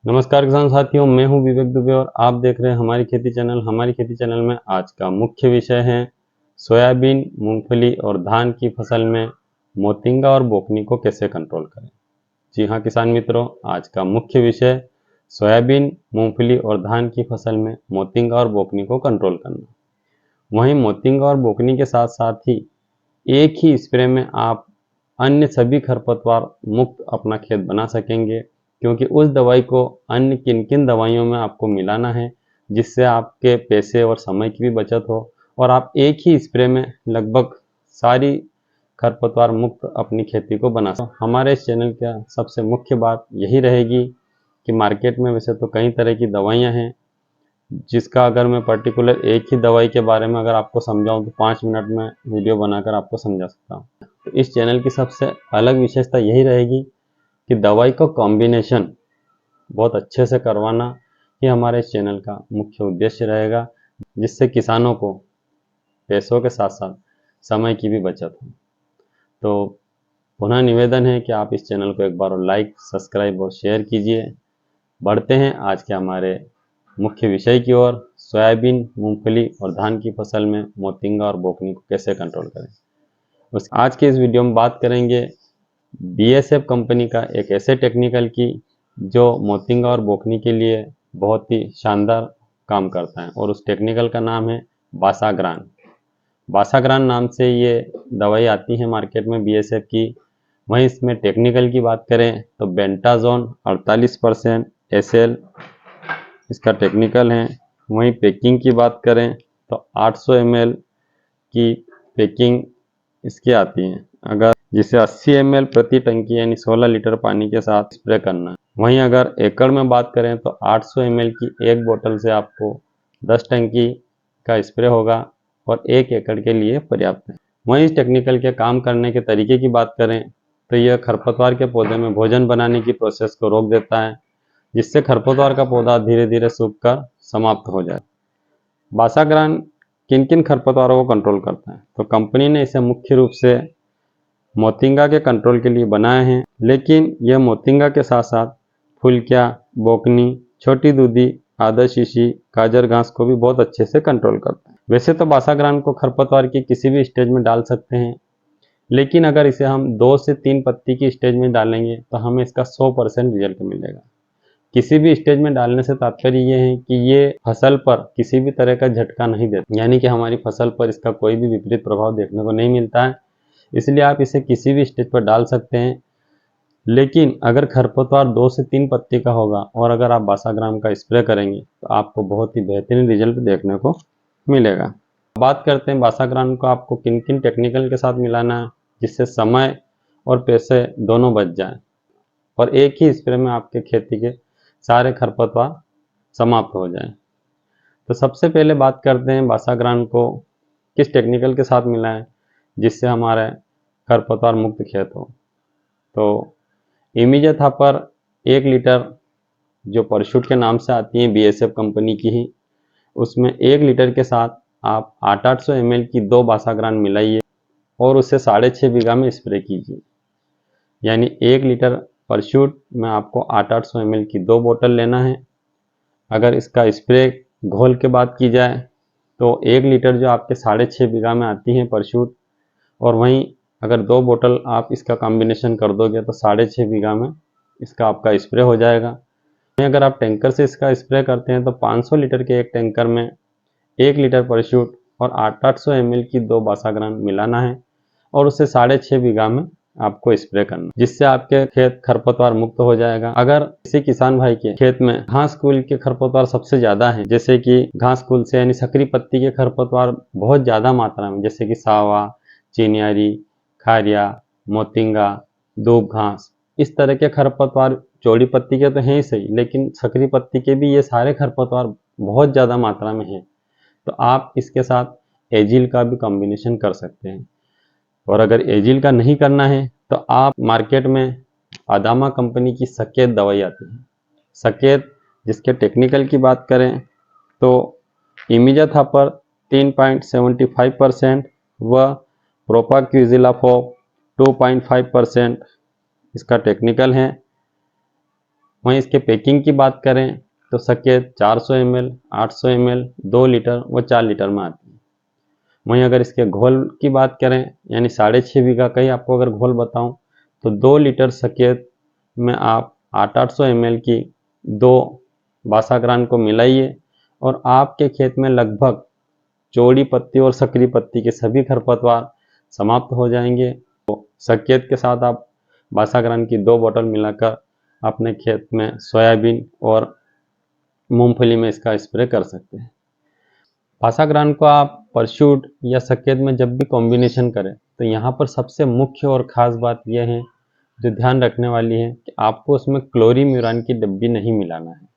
नमस्कार किसान साथियों, मैं हूं विवेक दुबे और आप देख रहे हैं हमारी खेती चैनल। हमारी खेती चैनल में आज का मुख्य विषय है सोयाबीन, मूंगफली और धान की फसल में मोतिंगा और बोकनी को कैसे कंट्रोल करें। जी हां किसान मित्रों, आज का मुख्य विषय सोयाबीन, मूंगफली और धान की फसल में मोतिंगा और बोकनी को कंट्रोल करना। वहीं मोतिंगा और बोकनी के साथ साथ ही एक ही स्प्रे में आप अन्य सभी खरपतवार मुक्त अपना खेत बना सकेंगे, क्योंकि उस दवाई को अन्य किन किन दवाइयों में आपको मिलाना है, जिससे आपके पैसे और समय की भी बचत हो और आप एक ही स्प्रे में लगभग सारी खरपतवार मुक्त अपनी खेती को बना सकें। हमारे इस चैनल का सबसे मुख्य बात यही रहेगी कि मार्केट में वैसे तो कई तरह की दवाइयाँ हैं, जिसका अगर मैं पर्टिकुलर एक ही दवाई के बारे में अगर आपको समझाऊं तो 5 मिनट में वीडियो बनाकर आपको समझा सकता हूं। तो इस चैनल की सबसे अलग विशेषता यही रहेगी कि दवाई का कॉम्बिनेशन बहुत अच्छे से करवाना ही हमारे इस चैनल का मुख्य उद्देश्य रहेगा, जिससे किसानों को पैसों के साथ साथ समय की भी बचत हो। तो पुनः निवेदन है कि आप इस चैनल को एक बार लाइक, सब्सक्राइब और शेयर कीजिए। बढ़ते हैं आज के हमारे मुख्य विषय की ओर, सोयाबीन, मूंगफली और धान की फसल में मोतिंगा और बोकनी को कैसे कंट्रोल करें। आज के इस वीडियो में बात करेंगे बीएसएफ कंपनी का एक ऐसे टेक्निकल की जो मोतिंगा और बोकनी के लिए बहुत ही शानदार काम करता है, और उस टेक्निकल का नाम है बासाग्रान। बासाग्रान नाम से ये दवाई आती है मार्केट में बीएसएफ की। वहीं इसमें टेक्निकल की बात करें तो बेंटाजोन 48% एसएल इसका टेक्निकल है। वहीं पैकिंग की बात करें तो 800 ml की पैकिंग इसकी आती है, अगर जिसे 80 ml प्रति टंकी यानी 16 लीटर पानी के साथ स्प्रे करना है। वहीं अगर एकड़ में बात करें तो 800 ml की एक बोतल से आपको 10 टंकी का स्प्रे होगा और 1 एकड़ के लिए पर्याप्त है। वहीं इस टेक्निकल के काम करने के तरीके की बात करें तो यह खरपतवार के पौधे में भोजन बनाने की प्रोसेस को रोक देता है, जिससे खरपतवार का पौधा धीरे धीरे सूखकर समाप्त हो जाए। बासाग्रान किन किन खरपतवारों को कंट्रोल करता है, तो कंपनी ने इसे मुख्य रूप से मोतिंगा के कंट्रोल के लिए बनाए हैं, लेकिन यह मोतिंगा के साथ साथ फुलकिया, बोकनी, छोटी दूधी, आदा शीशी, गाजर घास को भी बहुत अच्छे से कंट्रोल करता है। वैसे तो बासाग्रान को खरपतवार की किसी भी स्टेज में डाल सकते हैं, लेकिन अगर इसे हम 2 से 3 पत्ती की स्टेज में डालेंगे तो हमें इसका 100% रिजल्ट मिलेगा। किसी भी स्टेज में डालने से तात्पर्य ये है कि ये फसल पर किसी भी तरह का झटका नहीं देता, यानी कि हमारी फसल पर इसका कोई भी विपरीत प्रभाव देखने को नहीं मिलता है। इसलिए आप इसे किसी भी स्टेज पर डाल सकते हैं, लेकिन अगर खरपतवार 2 से 3 पत्ती का होगा और अगर आप बासाग्राम का स्प्रे करेंगे तो आपको बहुत ही बेहतरीन रिजल्ट देखने को मिलेगा। बात करते हैं बासाग्राम को आपको किन किन टेक्निकल के साथ मिलाना है, जिससे समय और पैसे दोनों बच जाएं और एक ही स्प्रे में आपके खेती के सारे खरपतवार समाप्त हो जाएं। तो सबसे पहले बात करते हैं बासाग्राम को किस टेक्निकल के साथ मिलाएं जिससे हमारे खरपतवार मुक्त खेत हो। तो इमीजा पर 1 लीटर जो परशूट के नाम से आती है बीएसएफ कंपनी की ही, उसमें 1 लीटर के साथ आप 800 ml की 2 बासाग्राम मिलाइए और उसे 6.5 बीघा में स्प्रे कीजिए। यानी 1 लीटर परशूट में आपको 800 ml की 2 बोतल लेना है। अगर इसका स्प्रे घोल के बात की जाए तो 1 लीटर जो आपके 6.5 बीघा में आती है परशूट, और वहीं अगर 2 बोतल आप इसका कॉम्बिनेशन कर दोगे तो 6.5 बीघा में इसका आपका स्प्रे हो जाएगा। वहीं अगर आप टैंकर से इसका स्प्रे करते हैं तो 500 लीटर के एक टैंकर में 1 लीटर परशूट और 800 ml की 2 बासाग्राम मिलाना है और उसे 6.5 बीघा में आपको स्प्रे करना, जिससे आपके खेत खरपतवार मुक्त हो जाएगा। अगर किसी किसान भाई के खेत में घास कुल के खरपतवार सबसे ज्यादा है, जैसे कि घास कुल से यानी सकरी पत्ती के खरपतवार बहुत ज्यादा मात्रा में, जैसे कि सावा, चिनियारी, खारिया, मोतिंगा, दूब घास, इस तरह के खरपतवार चौड़ी पत्ती के तो हैं ही सही, लेकिन सकरी पत्ती के भी ये सारे खरपतवार बहुत ज़्यादा मात्रा में हैं, तो आप इसके साथ एजिल का भी कॉम्बिनेशन कर सकते हैं। और अगर एजिल का नहीं करना है तो आप मार्केट में अदामा कंपनी की सकेत दवाई आती है, सकेत, जिसके टेक्निकल की बात करें तो इमीजा पर 3.75% व प्रोपाक्विजिलाफॉप 2.5% इसका टेक्निकल है। वहीं इसके पैकिंग की बात करें तो सकेत 400 ml, 800 ml, 2 लीटर व 4 लीटर में आती है। वहीं अगर इसके घोल की बात करें यानी 6.5 बीघा का ही आपको अगर घोल बताऊं तो 2 लीटर सकेत में आप 800 ml की 2 बासाग्रान को मिलाइए और आपके खेत में लगभग चौड़ी पत्ती और सकरी पत्ती के सभी खरपतवार समाप्त हो जाएंगे। तो सकेत के साथ आप बासाग्रान की 2 बोतल मिलाकर अपने खेत में सोयाबीन और मूंगफली में इसका स्प्रे कर सकते हैं। बासाग्रान को आप परशूट या सकेत में जब भी कॉम्बिनेशन करें तो यहाँ पर सबसे मुख्य और ख़ास बात यह है जो ध्यान रखने वाली है कि आपको उसमें क्लोरीम्यूरान की डिब्बी नहीं मिलाना है।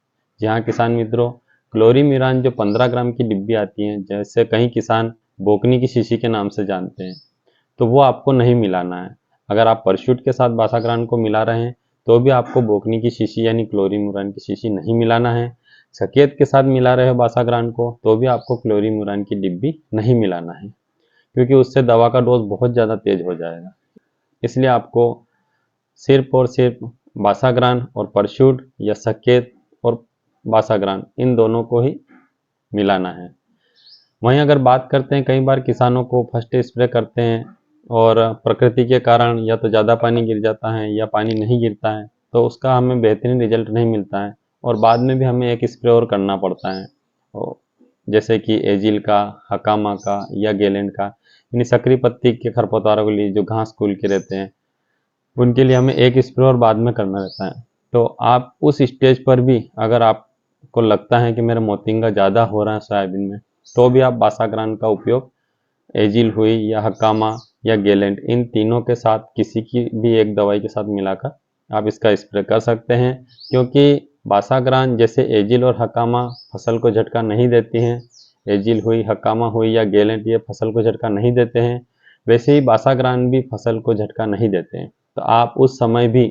जी हाँ किसान मित्रों, क्लोरीम्यूरान जो 15 ग्राम की डिब्बी आती है, जैसे कई किसान बोकनी की शीशी के नाम से जानते हैं, तो वो आपको नहीं मिलाना है। अगर आप परशूट के साथ बासाग्रान को मिला रहे हैं तो भी आपको बोकनी की शीशी यानी क्लोरीम्यूरान की शीशी नहीं मिलाना है। सकेत के साथ मिला रहे हो बासाग्रान को तो भी आपको क्लोरीम्यूरान की डिब्बी नहीं मिलाना है, क्योंकि उससे दवा का डोज बहुत ज़्यादा तेज हो जाएगा। इसलिए आपको सिर्फ और सिर्फ बासाग्रान और परशूट या सकेत और बासाग्रान इन दोनों को ही मिलाना है। वहीं अगर बात करते हैं, कई बार किसानों को फर्स्ट स्प्रे करते हैं और प्रकृति के कारण या तो ज़्यादा पानी गिर जाता है या पानी नहीं गिरता है, तो उसका हमें बेहतरीन रिजल्ट नहीं मिलता है और बाद में भी हमें एक स्प्रे और करना पड़ता है, जैसे कि एजिल का, हकामा का या गेलेंड का। यानी सकरी पत्ती के खरपतवारों के लिए जो घास कुल के रहते हैं उनके लिए हमें एक स्प्रे और बाद में करना रहता है। तो आप उस स्टेज पर भी अगर आपको लगता है कि मेरा मोतिंगा ज़्यादा हो रहा है सोयाबीन में, तो भी आप बासाग्रान का उपयोग एजिल हुई या हकामा या गेलेंड इन तीनों के साथ किसी की भी एक दवाई के साथ मिलाकर आप इसका स्प्रे कर सकते हैं। क्योंकि बासाग्रान जैसे एजिल और हकामा फसल को झटका नहीं देती हैं, एजिल हुई, हकामा हुई या गेलेंड ये फसल को झटका नहीं देते हैं, वैसे ही बासाग्रान भी फसल को झटका नहीं देते हैं। तो आप उस समय भी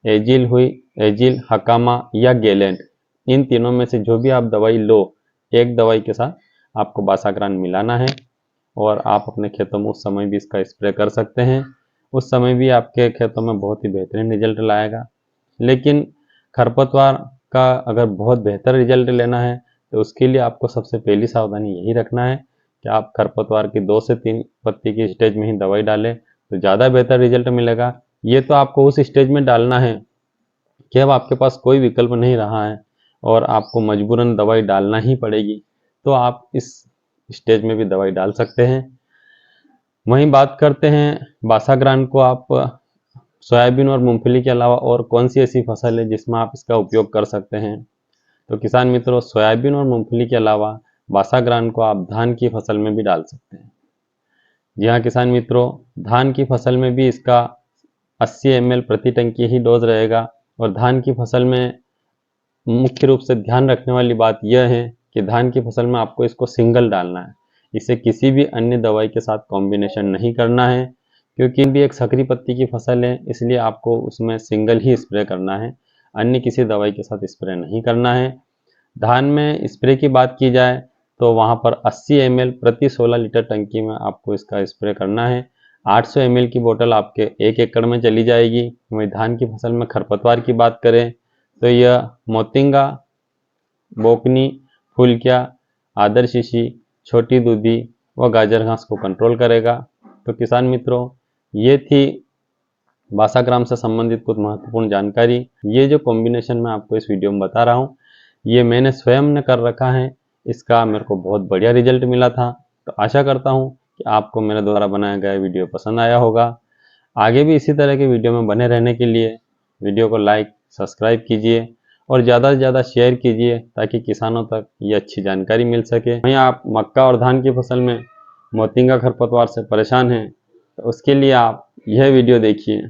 एजिल हुई, एजिल, हकामा या गेलेंड इन तीनों में से जो भी आप दवाई लो, एक दवाई के साथ आपको बासाग्रान मिलाना है और आप अपने खेतों में उस समय भी इसका स्प्रे कर सकते हैं। उस समय भी आपके खेतों में बहुत ही बेहतरीन रिजल्ट लाएगा। लेकिन खरपतवार का अगर बहुत बेहतर रिजल्ट लेना है तो उसके लिए आपको सबसे पहली सावधानी यही रखना है कि आप खरपतवार की 2 से 3 पत्ती की स्टेज में ही दवाई डालें तो ज़्यादा बेहतर रिजल्ट मिलेगा। ये तो आपको उस स्टेज में डालना है कि अब आपके पास कोई विकल्प नहीं रहा है और आपको मजबूरन दवाई डालना ही पड़ेगी, तो आप इस स्टेज में भी दवाई डाल सकते हैं। वहीं बात करते हैं बासाग्रान को आप सोयाबीन और मूंगफली के अलावा और कौन सी ऐसी फसल है जिसमें आप इसका उपयोग कर सकते हैं। तो किसान मित्रों, सोयाबीन और मूंगफली के अलावा बासाग्रान को आप धान की फसल में भी डाल सकते हैं। जी हाँ किसान मित्रों, धान की फसल में भी इसका 80 ml प्रति टंकी ही डोज रहेगा और धान की फसल में मुख्य रूप से ध्यान रखने वाली बात यह है कि धान की फसल में आपको इसको सिंगल डालना है, इसे किसी भी अन्य दवाई के साथ कॉम्बिनेशन नहीं करना है, क्योंकि भी एक सकरी पत्ती की फसल है, इसलिए आपको उसमें सिंगल ही स्प्रे करना है, अन्य किसी दवाई के साथ स्प्रे नहीं करना है। धान में स्प्रे की बात की जाए तो वहाँ पर 80 ml प्रति 16 लीटर टंकी में आपको इसका स्प्रे करना है। 800 ml की बोतल आपके 1 एकड़ में चली जाएगी। वहीं धान की फसल में खरपतवार की बात करें तो यह मोतिंगा, बोकनी, फुलकिया, आदर शीशी, छोटी दूधी व गाजर घास को कंट्रोल करेगा। तो किसान मित्रों, ये थी बासाग्राम से संबंधित कुछ महत्वपूर्ण जानकारी। ये जो कॉम्बिनेशन मैं आपको इस वीडियो में बता रहा हूँ, ये मैंने स्वयं ने कर रखा है, इसका मेरे को बहुत बढ़िया रिजल्ट मिला था। तो आशा करता हूँ कि आपको मेरे द्वारा बनाया गया वीडियो पसंद आया होगा। आगे भी इसी तरह के वीडियो में बने रहने के लिए वीडियो को लाइक, सब्सक्राइब कीजिए और ज़्यादा से ज़्यादा शेयर कीजिए ताकि किसानों तक ये अच्छी जानकारी मिल सके। वहीं आप मक्का और धान की फसल में मोतिंगा खरपतवार से परेशान हैं तो उसके लिए आप यह वीडियो देखिए।